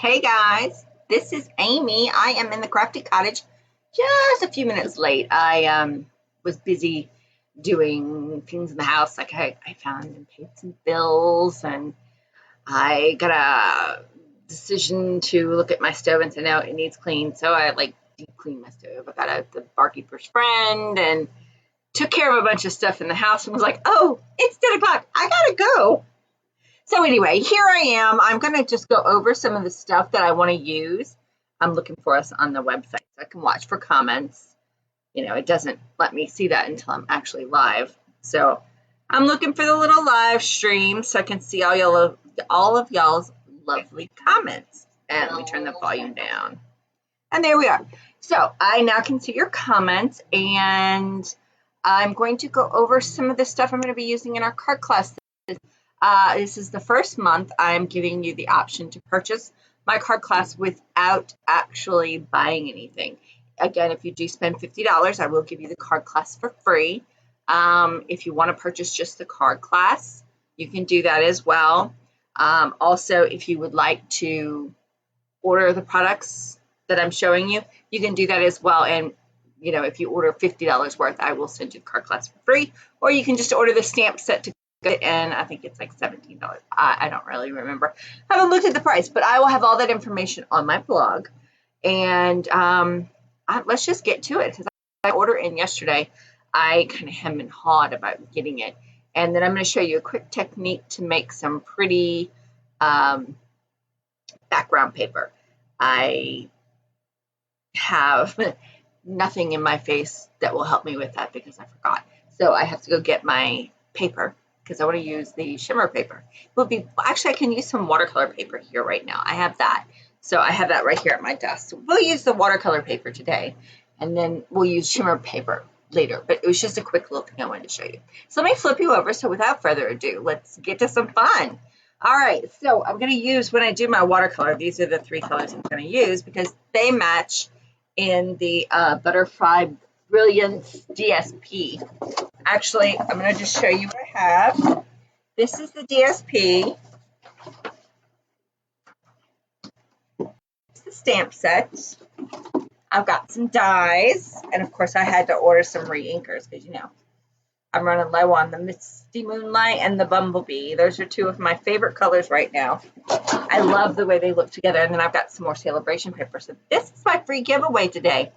Hey guys, this is Amy. I am in the Crafty Cottage just a few minutes late. I was busy doing things in the house. Like I found and paid some bills, and I got a decision to look at my stove and say, no, it needs clean. So I deep cleaned my stove. I got out the barkeeper's friend and took care of a bunch of stuff in the house and was like, oh, it's 10 o'clock. I gotta go. So anyway, here I am. I'm going to just go over some of the stuff that I want to use. I'm looking for us on the website so I can watch for comments. You know, it doesn't let me see that until I'm actually live. So I'm looking for the little live stream so I can see all of y'all's lovely comments. And let me turn the volume down. And there we are. So I now can see your comments, and I'm going to go over some of the stuff I'm going to be using in our card class. This is the first month I'm giving you the option to purchase my card class without actually buying anything. Again, if you do spend $50, I will give you the card class for free. If you want to purchase just the card class, you can do that as well. Also, if you would like to order the products that I'm showing you, you can do that as well. And you know, if you order $50 worth, I will send you the card class for free. Or you can just order the stamp set to and I think it's like $17. I don't really remember. I haven't looked at the price, but I will have all that information on my blog. And let's just get to it, because I ordered in yesterday. I kind of hem and hawed about getting it. And then I'm going to show you a quick technique to make some pretty background paper. I have nothing in my face that will help me with that because I forgot. So I have to go get my paper, because I want to use the shimmer paper. Actually, I can use some watercolor paper here right now. I have that. So I have that right here at my desk. So we'll use the watercolor paper today, and then we'll use shimmer paper later. But it was just a quick little thing I wanted to show you. So let me flip you over. So without further ado, let's get to some fun. All right, so I'm going to use, when I do my watercolor, these are the three colors I'm going to use because they match in the Butterfly Brilliance DSP. Actually, I'm going to just show you what I have. This is the DSP. It's the stamp set. I've got some dies, and of course I had to order some re-inkers because, you know, I'm running low on the Misty Moonlight and the Bumblebee. Those are two of my favorite colors right now. I love the way they look together, and then I've got some more celebration paper. So this is my free giveaway today.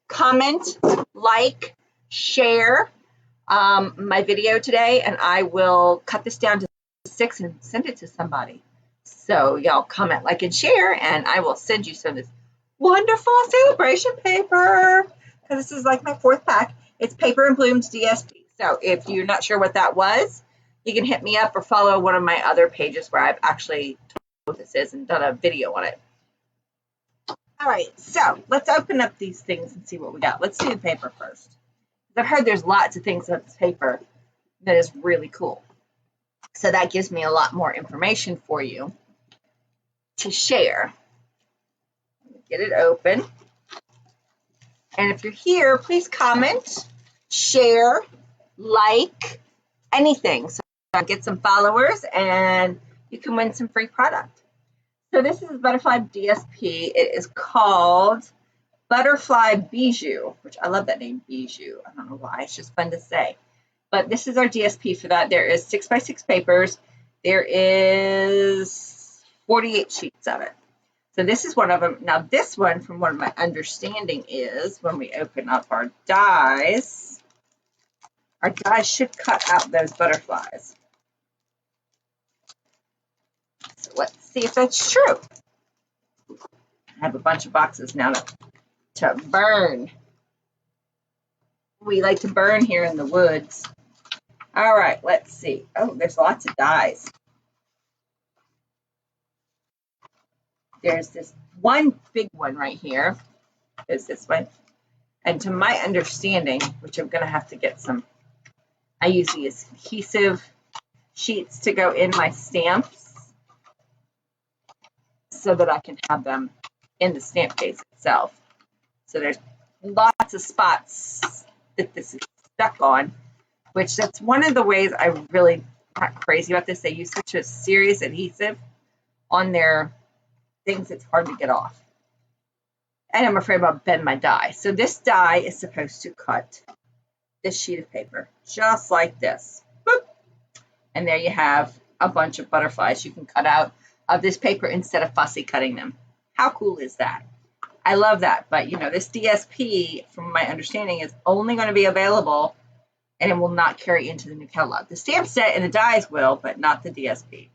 Comment, like, share my video today, and I will cut this down to 6 and send it to somebody. So y'all comment, like, and share, and I will send you some of this wonderful celebration paper, because this is like my 4th pack. It's Paper and Blooms DSP. So if you're not sure what that was, you can hit me up or follow one of my other pages where I've actually told what this is and done a video on it. All right, so let's open up these things and see what we got. Let's do the paper first. I've heard there's lots of things on this paper that is really cool. So that gives me a lot more information for you to share. Get it open. And if you're here, please comment, share, like, anything. So I get some followers and you can win some free product. So this is Butterfly DSP. It is called Butterfly Bijou, which I love that name, Bijou. I don't know why. It's just fun to say. But this is our DSP for that. There is 6x6 papers. There is 48 sheets of it. So this is one of them. Now this one, from what my understanding is, when we open up our dies should cut out those butterflies. So let's see if that's true. I have a bunch of boxes now to burn. We like to burn here in the woods. All right, let's see. Oh, there's lots of dies. There's this one big one right here. Is this one. And to my understanding, which I'm going to have to get some, I use these adhesive sheets to go in my stamps so that I can have them in the stamp case itself. So there's lots of spots that this is stuck on, which that's one of the ways I really not crazy about this. They use such a serious adhesive on their things it's hard to get off. And I'm afraid I'll bend my die. So this die is supposed to cut this sheet of paper, just like this. Boop. And there you have a bunch of butterflies you can cut out of this paper instead of fussy cutting them. How cool is that? I love that. But, you know, this DSP, from my understanding, is only going to be available and it will not carry into the new catalog. The stamp set and the dies will, but not the DSP.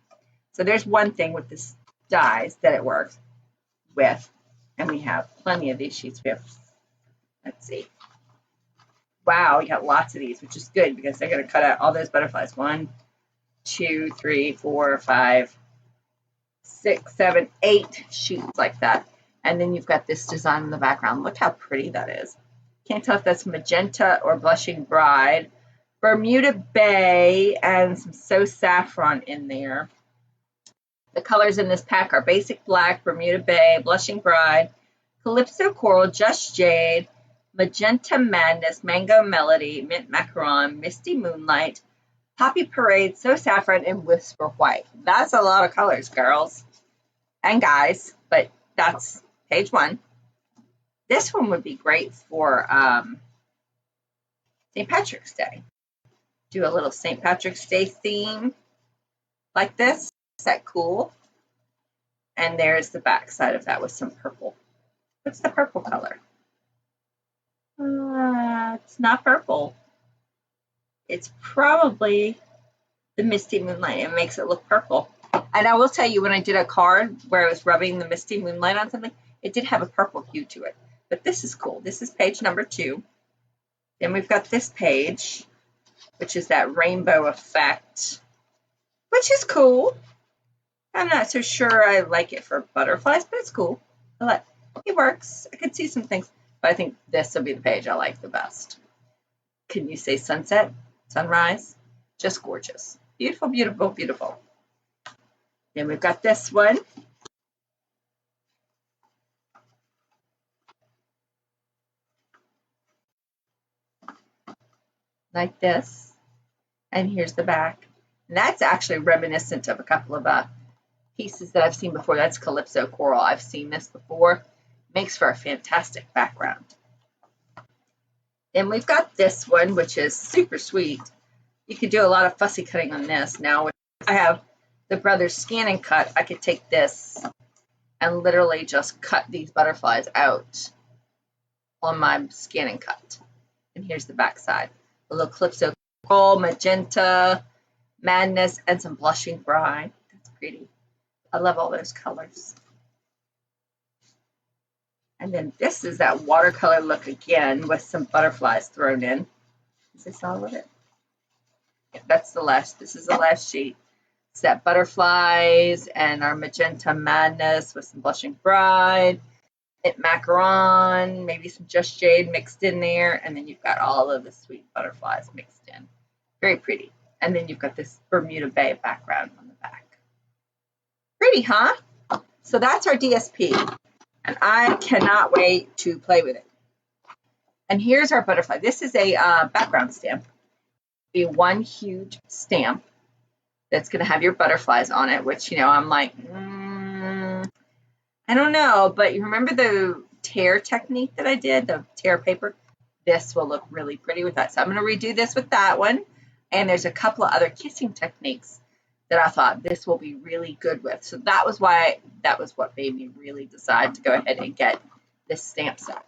So there's one thing with this dies that it works with. And we have plenty of these sheets. We have, let's see. Wow, you got lots of these, which is good because they're going to cut out all those butterflies. 1, 2, 3, 4, 5, 6, 7, 8 sheets like that. And then you've got this design in the background. Look how pretty that is. Can't tell if that's magenta or blushing bride. Bermuda Bay and some So Saffron in there. The colors in this pack are Basic Black, Bermuda Bay, Blushing Bride, Calypso Coral, Just Jade, Magenta Madness, Mango Melody, Mint Macaron, Misty Moonlight, Poppy Parade, So Saffron, and Whisper White. That's a lot of colors, girls and guys, but that's page 1. This one would be great for St. Patrick's Day. Do a little St. Patrick's Day theme like this. Is that cool? And there's the back side of that with some purple. What's the purple color? It's not purple. It's probably the Misty Moonlight. It makes it look purple. And I will tell you, when I did a card where I was rubbing the Misty Moonlight on something, it did have a purple hue to it. But this is cool. This is page number 2. Then we've got this page, which is that rainbow effect, which is cool. I'm not so sure I like it for butterflies, but it's cool. It works. I could see some things, but I think this will be the page I like the best. Can you say sunset, sunrise? Just gorgeous. Beautiful, beautiful, beautiful. Then we've got this one. Like this. And here's the back. And that's actually reminiscent of a couple of pieces that I've seen before. That's Calypso Coral. I've seen this before. Makes for a fantastic background. Then we've got this one, which is super sweet. You could do a lot of fussy cutting on this. Now, if I have the Brothers Scan and Cut, I could take this and literally just cut these butterflies out on my Scan and Cut. And here's the back side. A little Calypso Coral, Magenta, Madness, and some Blushing Bride. That's pretty. I love all those colors. And then this is that watercolor look again with some butterflies thrown in. Is this all of it? Yeah, that's the last. This is the last sheet. It's that butterflies and our Magenta Madness with some Blushing Bride, Mint Macaron, maybe some Just Jade mixed in there, and then you've got all of the sweet butterflies mixed in. Very pretty. And then you've got this Bermuda Bay background on the back. Pretty, huh? So that's our DSP. And I cannot wait to play with it. And here's our butterfly. This is a background stamp. Be one huge stamp that's going to have your butterflies on it, which, you know, I'm like, I don't know. But you remember the tear technique that I did, the tear paper? This will look really pretty with that. So I'm going to redo this with that one. And there's a couple of other kissing techniques that I thought this will be really good with. So that was what made me really decide to go ahead and get this stamp set.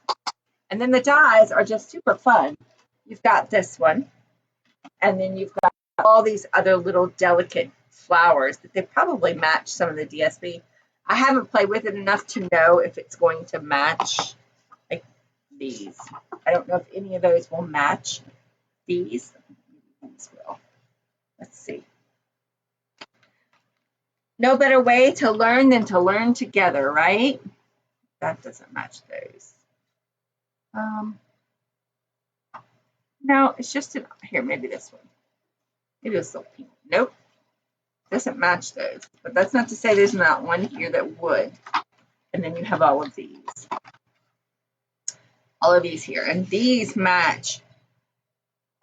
And then the dies are just super fun. You've got this one, and then you've got all these other little delicate flowers that they probably match some of the DSP. I haven't played with it enough to know if it's going to match like these. I don't know if any of those will match these. These will. Let's see. No better way to learn than to learn together, right? That doesn't match those. No, it's just here, maybe this one. Maybe it's little pink. Nope. Doesn't match those. But that's not to say there's not one here that would. And then you have all of these. All of these here. And these match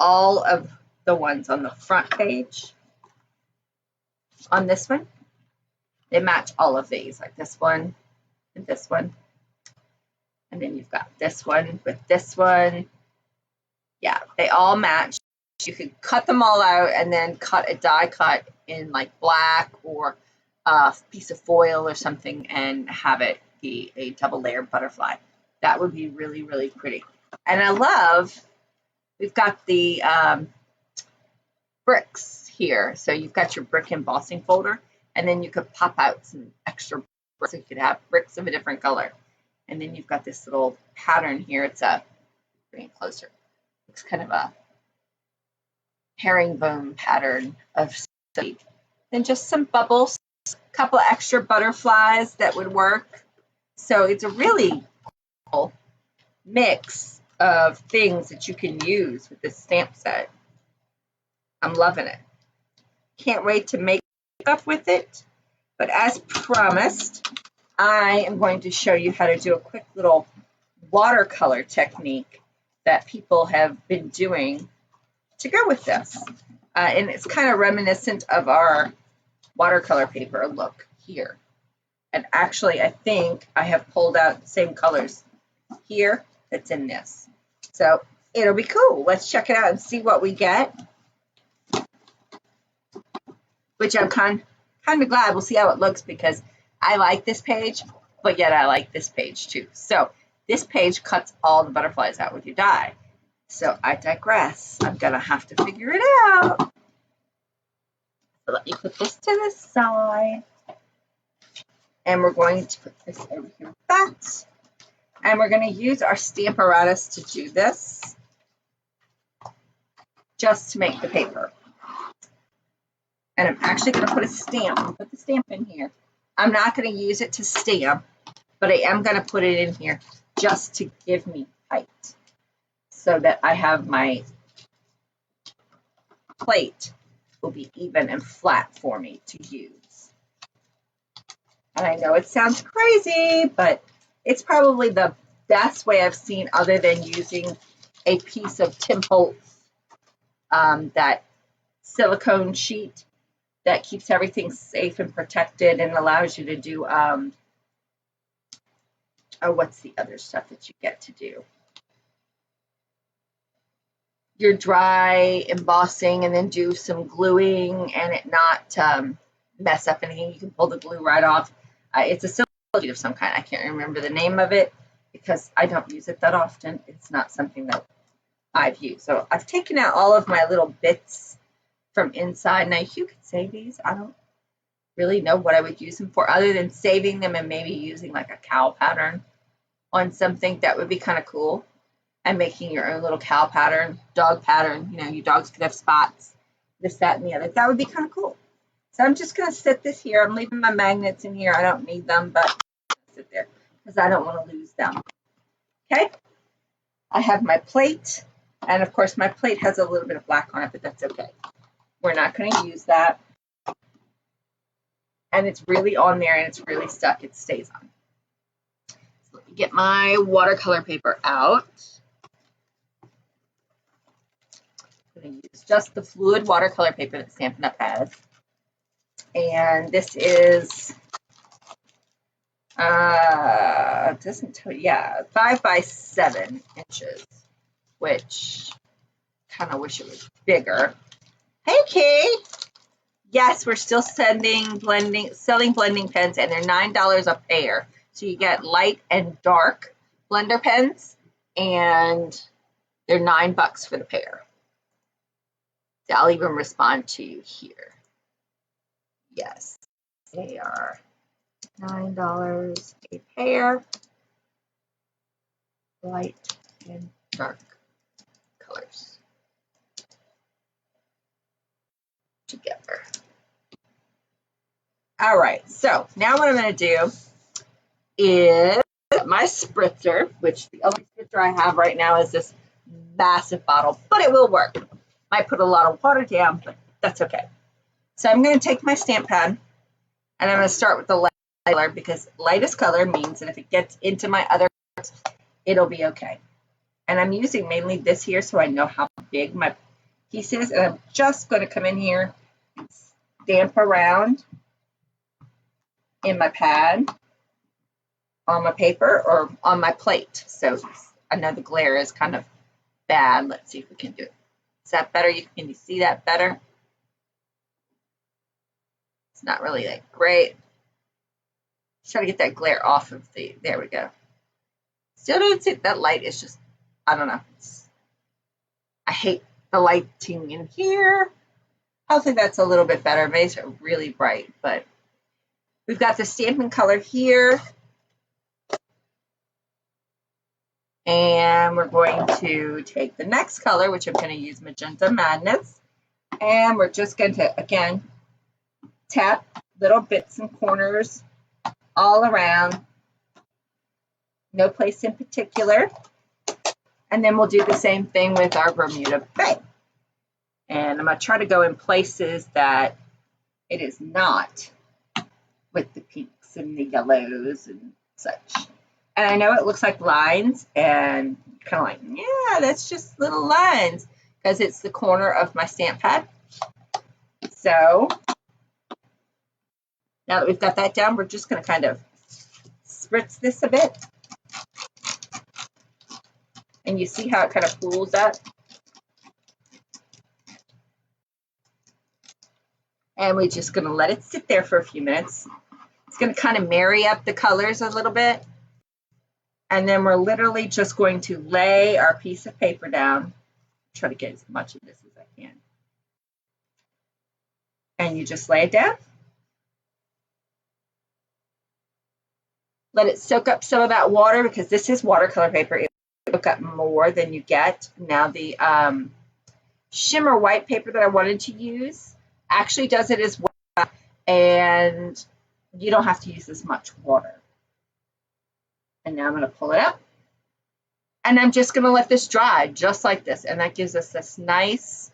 all of the ones on the front page. On this one. They match all of these, like this one, and this one. And then you've got this one with this one. Yeah, they all match. You could cut them all out and then cut a die cut in like black or a piece of foil or something and have it be a double layered butterfly. That would be really, really pretty. And I love, we've got the bricks here. So you've got your brick embossing folder, and then you could pop out some extra bricks. So you could have bricks of a different color. And then you've got this little pattern here. It's a, bring it closer. It's kind of a herringbone pattern of seed. Then just some bubbles, a couple extra butterflies that would work. So it's a really cool mix of things that you can use with this stamp set. I'm loving it. Can't wait to make stuff with it. But as promised, I am going to show you how to do a quick little watercolor technique that people have been doing to go with this. And it's kind of reminiscent of our watercolor paper look here. And actually, I think I have pulled out the same colors here that's in this. So it'll be cool. Let's check it out and see what we get. Which I'm kind of glad. We'll see how it looks because I like this page, but yet I like this page too. So this page cuts all the butterflies out with your die. So I digress. I'm going to have to figure it out. So let me put this to the side. And we're going to put this over here with that. And we're going to use our stamp apparatus to do this. Just to make the paper. And I'm actually going to put a stamp. I'll put the stamp in here. I'm not going to use it to stamp, but I am going to put it in here just to give me height so that I have my plate will be even and flat for me to use. And I know it sounds crazy, but it's probably the best way I've seen other than using a piece of Tim Holtz, that silicone sheet that keeps everything safe and protected and allows you to do, what's the other stuff that you get to do? Your dry embossing and then do some gluing and it not mess up anything. You can pull the glue right off. It's a silicone sheet of some kind. I can't remember the name of it because I don't use it that often. It's not something that I've used. So I've taken out all of my little bits from inside. Now you could save these. I don't really know what I would use them for other than saving them and maybe using like a cow pattern on something. That would be kind of cool. And making your own little cow pattern, dog pattern. You know, your dogs could have spots, this, that, and the other. That would be kind of cool. So I'm just going to sit this here. I'm leaving my magnets in here. I don't need them, but I'll sit there because I don't want to lose them. Okay. I have my plate. And of course, my plate has a little bit of black on it, but that's okay. We're not going to use that. And it's really on there and it's really stuck. It stays on. So let me get my watercolor paper out. I'm going to use just the fluid watercolor paper that Stampin' Up! Has. And this is, it doesn't tell you, yeah, 5 by 7 inches, which kind of wish it was bigger. Hey, Kay. Yes, we're still selling blending pens, and they're $9 a pair. So you get light and dark blender pens, and they're $9 for the pair. So I'll even respond to you here. Yes, they are $9 a pair, light and dark colors together. All right, so now what I'm going to do is my spritzer, which the only spritzer I have right now is this massive bottle, but it will work. Might put a lot of water down, but that's okay. So I'm going to take my stamp pad, and I'm going to start with the light color because lightest color means that if it gets into my other colors, it'll be okay. And I'm using mainly this here so I know how big my piece is, and I'm just going to come in here and stamp around in my pad on my paper or on my plate. So I know the glare is kind of bad. Let's see if we can do it. Is that better? Can you see that better? It's not really that great. Try to get that glare off of there we go. Still don't see that light is just, I don't know. I hate the lighting in here. Hopefully that's a little bit better. It makes it really bright, but we've got the Stampin' Color here. And we're going to take the next color, which I'm going to use Magenta Madness. And we're just going to, again, tap little bits and corners all around. No place in particular. And then we'll do the same thing with our Bermuda Bay. And I'm going to try to go in places that it is not with the pinks and the yellows and such. And I know it looks like lines and kind of like, yeah, that's just little lines because it's the corner of my stamp pad. So now that we've got that down, we're just going to kind of spritz this a bit. And you see how it kind of pools up? And we're just going to let it sit there for a few minutes. It's going to kind of marry up the colors a little bit. And then we're literally just going to lay our piece of paper down. Try to get as much of this as I can. And you just lay it down. Let it soak up some of that water because this is watercolor paper. It will soak up more than you get. Now the shimmer white paper that I wanted to use actually does it as well. And you don't have to use as much water. And now I'm going to pull it up. And I'm just going to let this dry just like this. And that gives us this nice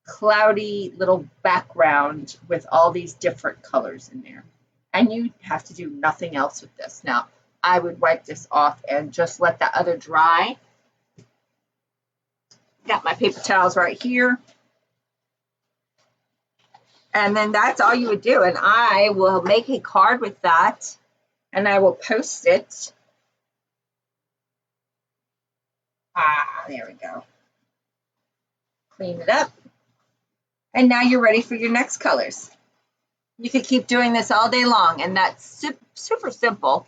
cloudy little background with all these different colors in there. And you have to do nothing else with this. Now, I would wipe this off and just let the other dry. Got my paper towels right here. And then that's all you would do. And I will make a card with that. And I will post it. There we go. Clean it up. And now you're ready for your next colors. You could keep doing this all day long. And that's super simple.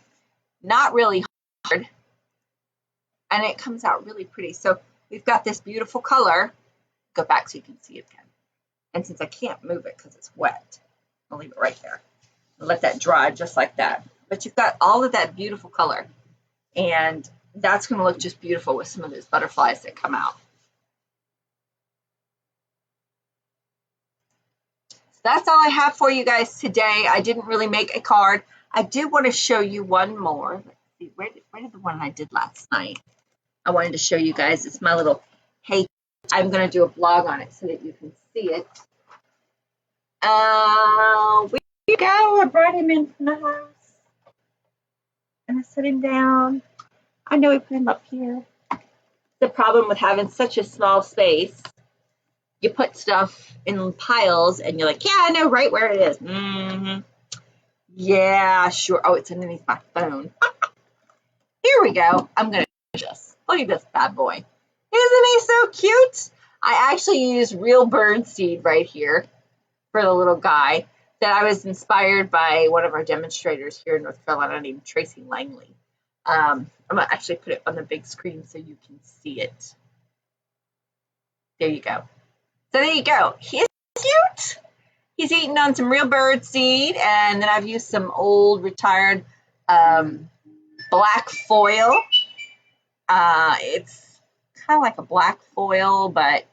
Not really hard. And it comes out really pretty. So we've got this beautiful color. Go back so you can see it again. And since I can't move it because it's wet, I'll leave it right there. I'll let that dry just like that. But you've got all of that beautiful color. And that's going to look just beautiful with some of those butterflies that come out. So that's all I have for you guys today. I didn't really make a card. I do want to show you one more. Let's see, where did the one I did last night? I wanted to show you guys. It's my little hey. I'm going to do a blog on it so that you can see it. Where you go? I brought him in from the house. And I set him down. I know we put him up here. The problem with having such a small space, you put stuff in piles and you're like, yeah, I know right where it is. Mm-hmm. Yeah, sure. Oh, it's underneath my phone. Here we go. I'm going to just look at this bad boy. Isn't he so cute? I actually used real bird seed right here for the little guy that I was inspired by one of our demonstrators here in North Carolina named Tracy Langley. I'm going to actually put it on the big screen so you can see it. There you go. So there you go. He's cute. He's eating on some real bird seed, and then I've used some old retired black foil. It's kind of like a black foil, but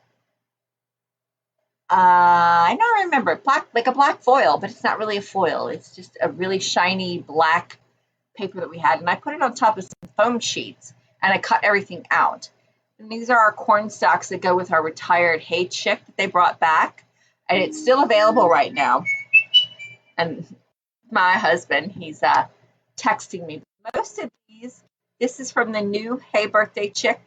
I don't remember. Like a black foil, but it's not really a foil. It's just a really shiny black paper that we had, and I put it on top of some foam sheets, and I cut everything out. And these are our corn stalks that go with our retired hay chick that they brought back, and it's still available right now. And my husband, he's texting me. Most of these, this is from the new hay birthday chick,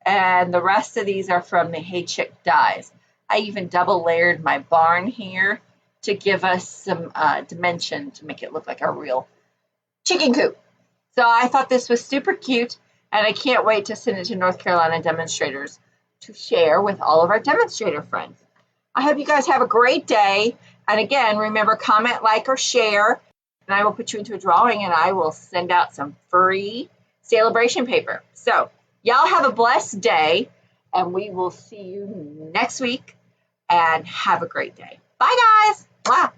and the rest of these are from the hay chick dies. I even double layered my barn here to give us some dimension to make it look like a real chicken coop. So I thought this was super cute, and I can't wait to send it to North Carolina demonstrators to share with all of our demonstrator friends. I hope you guys have a great day. And again, remember, comment, like, or share, and I will put you into a drawing, and I will send out some free celebration paper. So y'all have a blessed day, and we will see you next week, and have a great day. Bye, guys. Wow.